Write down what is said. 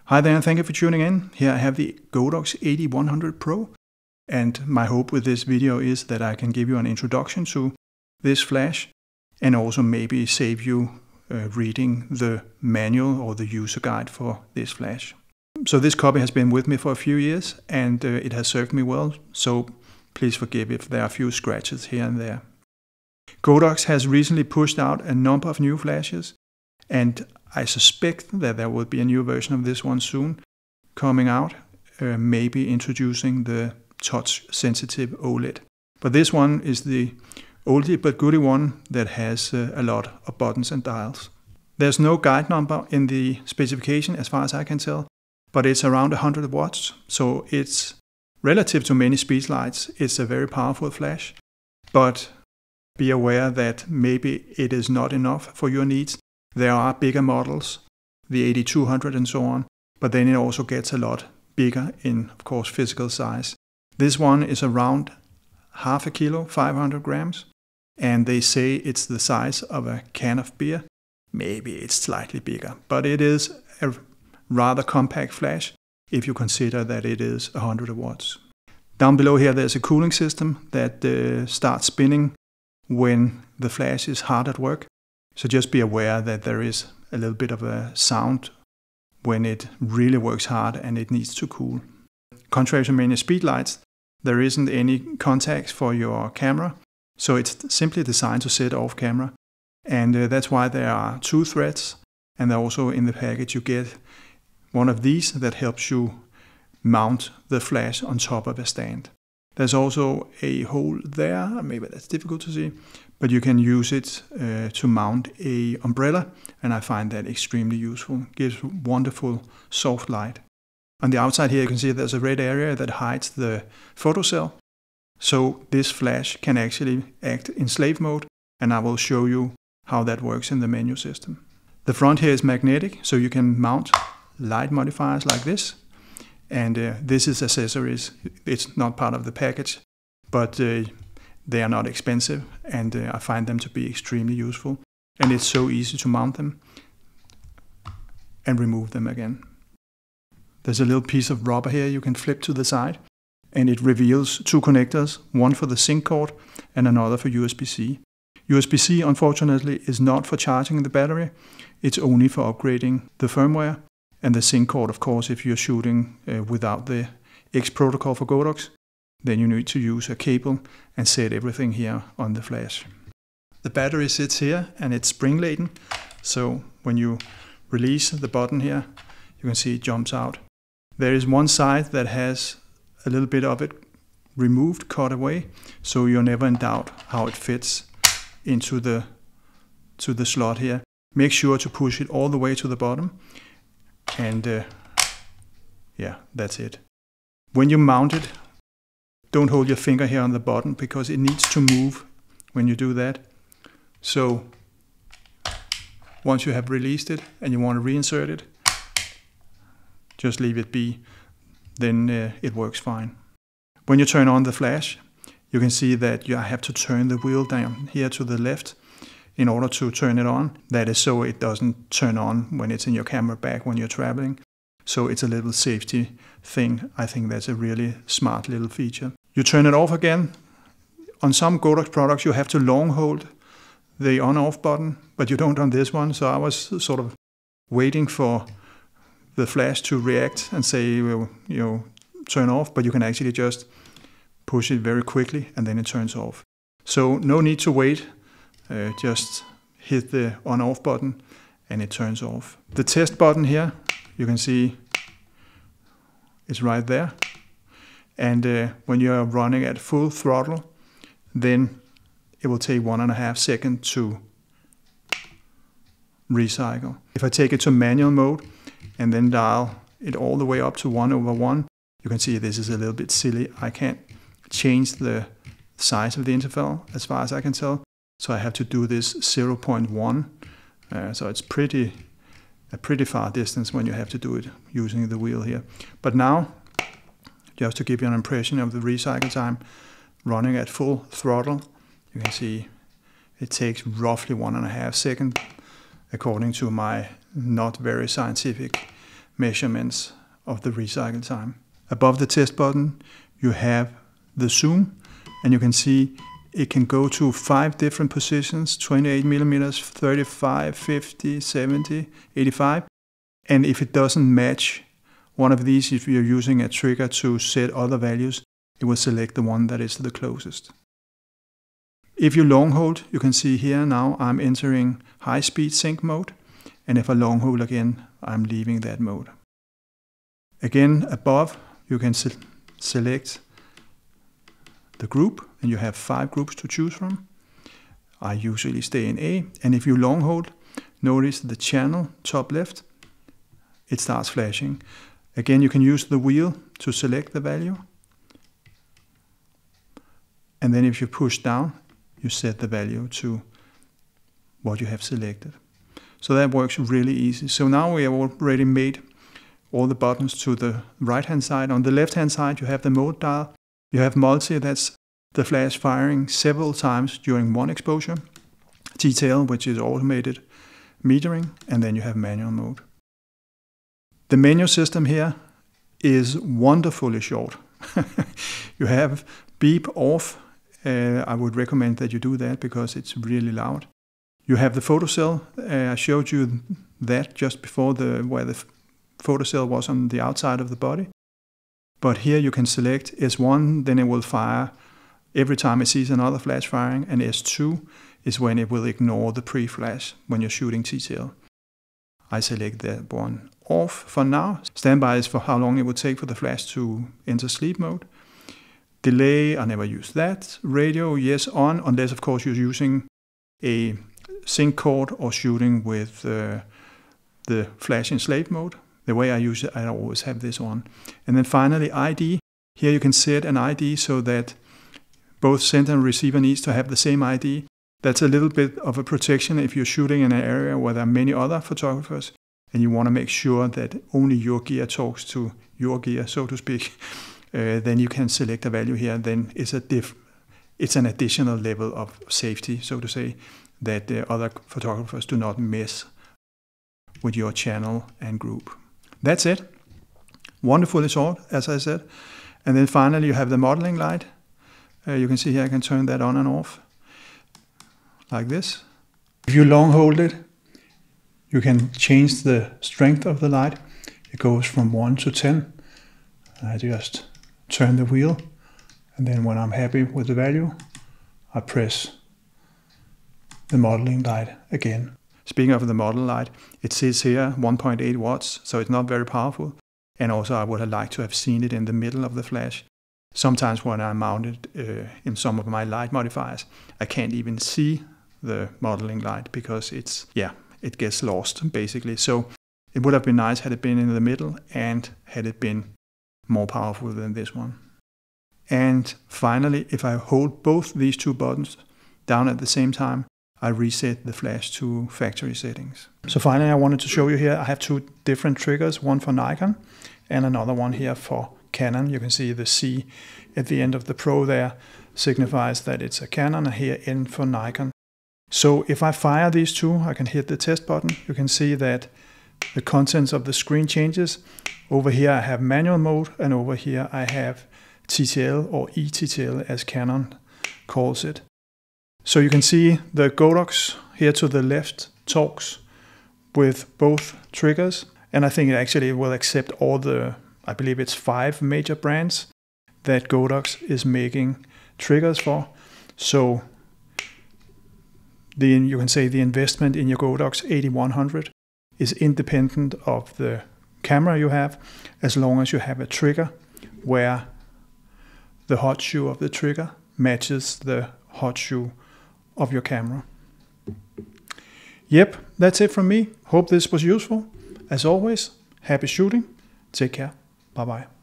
Hi there and thank you for tuning in. Here I have the Godox 8100 Pro, and my hope with this video is that I can give you an introduction to this flash and also maybe save you reading the manual or the user guide for this flash. So this copy has been with me for a few years and it has served me well, so please forgive if there are a few scratches here and there. Godox has recently pushed out a number of new flashes, and I suspect that there will be a new version of this one soon coming out, maybe introducing the touch-sensitive OLED. But this one is the oldie but goodie one that has a lot of buttons and dials. There's no guide number in the specification as far as I can tell, but it's around 100 watts, so it's relative to many speed lights. It's a very powerful flash, but be aware that maybe it is not enough for your needs. There are bigger models, the 8200 and so on, but then it also gets a lot bigger in, of course, physical size. This one is around half a kilo, 500 grams, and they say it's the size of a can of beer. Maybe it's slightly bigger, but it is a rather compact flash if you consider that it is 100 watts. Down below here there's a cooling system that starts spinning when the flash is hard at work. So just be aware that there is a little bit of a sound when it really works hard and it needs to cool. Contrary to many speed lights, there isn't any contacts for your camera, so it's simply designed to set off camera. And that's why there are two threads, and also in the package you get one of these that helps you mount the flash on top of a stand. There's also a hole there, maybe that's difficult to see, but you can use it to mount an umbrella, and I find that extremely useful. It gives wonderful soft light. On the outside here you can see there's a red area that hides the photocell, so this flash can actually act in slave mode, and I will show you how that works in the menu system. The front here is magnetic, so you can mount light modifiers like this. And this is accessories. It's not part of the package, but they are not expensive, and I find them to be extremely useful. And it's so easy to mount them and remove them again. There's a little piece of rubber here you can flip to the side, and it reveals two connectors, one for the sync cord and another for USB-C. USB-C, unfortunately, is not for charging the battery. It's only for upgrading the firmware. And the sync cord, of course, if you're shooting without the X protocol for Godox, then you need to use a cable and set everything here on the flash. The battery sits here and it's spring laden, so when you release the button here, you can see it jumps out. There is one side that has a little bit of it removed, cut away, so you're never in doubt how it fits into the slot here. Make sure to push it all the way to the bottom. And yeah, that's it. When you mount it, don't hold your finger here on the button because it needs to move when you do that. So once you have released it and you want to reinsert it, just leave it be, then it works fine. When you turn on the flash, you can see that you have to turn the wheel down here to the left in order to turn it on. That is so it doesn't turn on when it's in your camera bag when you're traveling. So it's a little safety thing. I think that's a really smart little feature. You turn it off again. On some Godox products you have to long hold the on-off button, but you don't on this one. So I was sort of waiting for the flash to react and say, you know, turn off, but you can actually just push it very quickly and then it turns off. So no need to wait. Just hit the on-off button and it turns off. The test button here, you can see it's right there. And when you're running at full throttle, then it will take 1.5 seconds to recycle. If I take it to manual mode and then dial it all the way up to 1/1, you can see this is a little bit silly. I can't change the size of the interval as far as I can tell. So I have to do this 0.1. So it's a pretty far distance when you have to do it using the wheel here. But now, just to give you an impression of the recycle time, running at full throttle, you can see it takes roughly 1.5 seconds according to my not very scientific measurements of the recycle time. Above the test button, you have the zoom, and you can see it can go to 5 different positions, 28 millimeters, 35, 50, 70, 85. And if it doesn't match one of these, if you're using a trigger to set other values, it will select the one that is the closest. If you long hold, you can see here now I'm entering high speed sync mode. And if I long hold again, I'm leaving that mode. Again, above, you can select the group, and you have 5 groups to choose from. I usually stay in A, and if you long hold, notice the channel top left, it starts flashing. Again, you can use the wheel to select the value, and then if you push down, you set the value to what you have selected. So that works really easy. So now we have already made all the buttons to the right hand side. On the left hand side, you have the mode dial. You have multi, that's the flash firing several times during one exposure. T-tail, which is automated metering, and then you have manual mode. The menu system here is wonderfully short. You have beep off. I would recommend that you do that because it's really loud. You have the photocell. I showed you that just before where the photocell was on the outside of the body. But here you can select S1, then it will fire every time it sees another flash firing, and S2 is when it will ignore the pre-flash when you're shooting T-tail. I select that one off for now. Standby is for how long it would take for the flash to enter sleep mode. Delay, I never use that. Radio, yes, on, unless of course you're using a sync cord or shooting with the flash in slave mode. The way I use it, I always have this on. And then finally, ID. Here you can set an ID so that both sender and receiver needs to have the same ID. That's a little bit of a protection if you're shooting in an area where there are many other photographers and you want to make sure that only your gear talks to your gear, so to speak. Then you can select a value here. Then it's an additional level of safety, so to say, that other photographers do not mess with your channel and group. That's it. Wonderfully short, as I said. And then finally you have the modeling light. You can see here I can turn that on and off like this. If you long hold it, you can change the strength of the light. It goes from 1 to 10. I just turn the wheel, and then when I'm happy with the value, I press the modeling light again. Speaking of the model light, it says here 1.8 watts, so it's not very powerful. And also I would have liked to have seen it in the middle of the flash. Sometimes when I mount it in some of my light modifiers, I can't even see the modeling light because it gets lost basically. So it would have been nice had it been in the middle and had it been more powerful than this one. And finally, if I hold both these two buttons down at the same time, I reset the flash to factory settings. So finally, I wanted to show you here, I have 2 different triggers, one for Nikon and another one here for Canon. You can see the C at the end of the Pro there signifies that it's a Canon, and here N for Nikon. So if I fire these two, I can hit the test button. You can see that the contents of the screen changes. Over here I have manual mode, and over here I have TTL or eTTL as Canon calls it. So you can see the Godox here to the left talks with both triggers, and I think it actually will accept all the, I believe it's 5 major brands that Godox is making triggers for. So you can say the investment in your Godox 8100 is independent of the camera you have, as long as you have a trigger where the hot shoe of the trigger matches the hot shoe of your camera. Yep, that's it from me. Hope this was useful. As always, happy shooting. Take care. Bye bye.